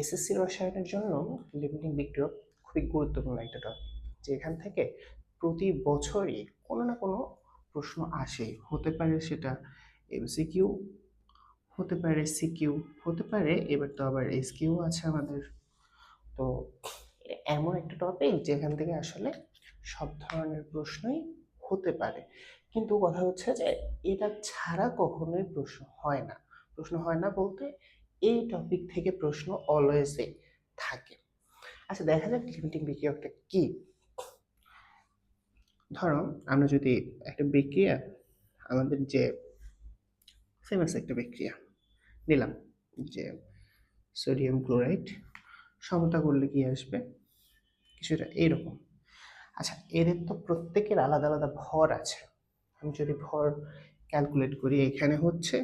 SSC রসায়নের জন্য limiting বিক্রিয়ক খুবই গুরুত্বপূর্ণ একটা টপিক, যেখান থেকে প্রতি বছরই কোনো না কোনো প্রশ্ন আসে। হতে পারে সেটা এমসিকিউ, হতে পারে সিকিউ, হতে পারে এবার তো আবার এসকিউ আছে আমাদের। তো এমন একটা টপিক যেখান থেকে আসলে সব ধরনের প্রশ্নই হতে পারে, কিন্তু কথা হচ্ছে যে এটা ছাড়া কখনোই প্রশ্ন হয় না। প্রশ্ন হয় না বলতে এই টপিক থেকে প্রশ্ন অলওয়েজই থাকে। আচ্ছা, দেখা যাক লিমিটিং বিক্রিয়কটা কি। ধরো আমরা যদি একটা বিক্রিয়া, আমাদের যে ফেমাস একটা বিক্রিয়া নিলাম, যে সোডিয়াম ক্লোরাইড সমতা করলে কি আসবে, কিছুটা এইরকম। আচ্ছা, এদের তো প্রত্যেকের আলাদা আলাদা ভর আছে। আমি যদি ভর ক্যালকুলেট করি, এখানে হচ্ছে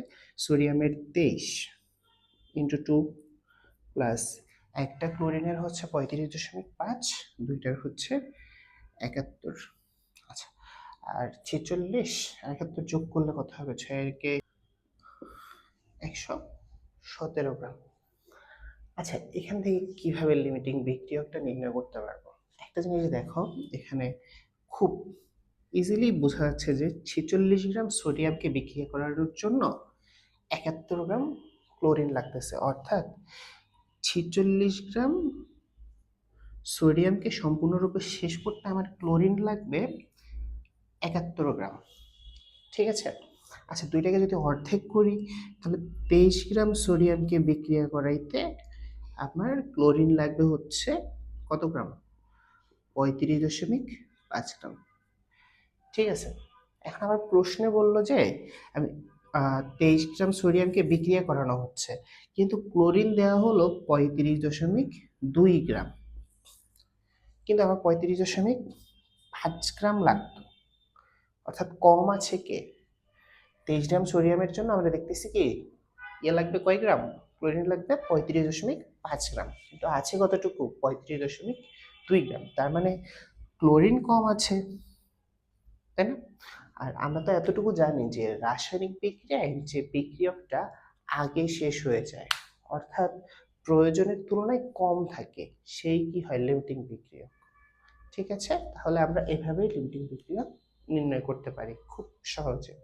সোডিয়ামের 23 ইন্টু 2 প্লাস একটা ক্লোরিনের হচ্ছে 35.5, দুইটার হচ্ছে 71। আচ্ছা, আর 46 71 যোগ করলে কত হবে, 6 117 গ্রাম। আচ্ছা, এখান থেকে কিভাবে লিমিটিং বিক্রিয়কটা নির্ণয় করতে পারবো? একটা জিনিস দেখো, এখানে খুব ইজিলি বোঝা যাচ্ছে যে 46 গ্রাম সোডিয়ামকে বিক্রিয়া করানোর জন্য 71 গ্রাম ক্লোরিন লাগতেছে, অর্থাৎ 46 গ্রাম সোডিয়ামকে সম্পূর্ণরূপে শেষ করতে আমার ক্লোরিন লাগবে 71 গ্রাম। ঠিক আছে। আচ্ছা, দুইটাকে যদি অর্ধেক করি, তাহলে 23 গ্রাম সোডিয়ামকে বিক্রিয়া করাইতে আপনার ক্লোরিন লাগবে হচ্ছে কত গ্রাম, 35.5 গ্রাম। ঠিক আছে। এখন আমার প্রশ্নে বললো যে আমি 23 গ্রাম সোডিয়ামকে বিক্রিয়া করানো হচ্ছে, কিন্তু ক্লোরিন দেওয়া হলো 35.2 গ্রাম, কিন্তু আমার 35.5 গ্রাম লাগতো, অর্থাৎ কম আছে কে? 23 গ্রাম সোডিয়ামের জন্য আমরা দেখতেছি কি ইয়ে লাগবে কয় গ্রাম, ক্লোরিন লাগবে 35.5 গ্রাম, কিন্তু আছে কতটুকু, 35.2 গ্রাম। তার মানে ক্লোরিন কম আছে, তাই না? আর আমরা তো এতটুকু জানি যে রাসায়নিক বিক্রিয়ায় যে বিক্রিয়কটা আগে শেষ হয়ে যায়, অর্থাৎ প্রয়োজনের তুলনায় কম থাকে, সেই কি হয়, লিমিটিং বিক্রিয়ক। ঠিক আছে, তাহলে আমরা এভাবেই লিমিটিং বিক্রিয়ক নির্ণয় করতে পারি খুব সহজে।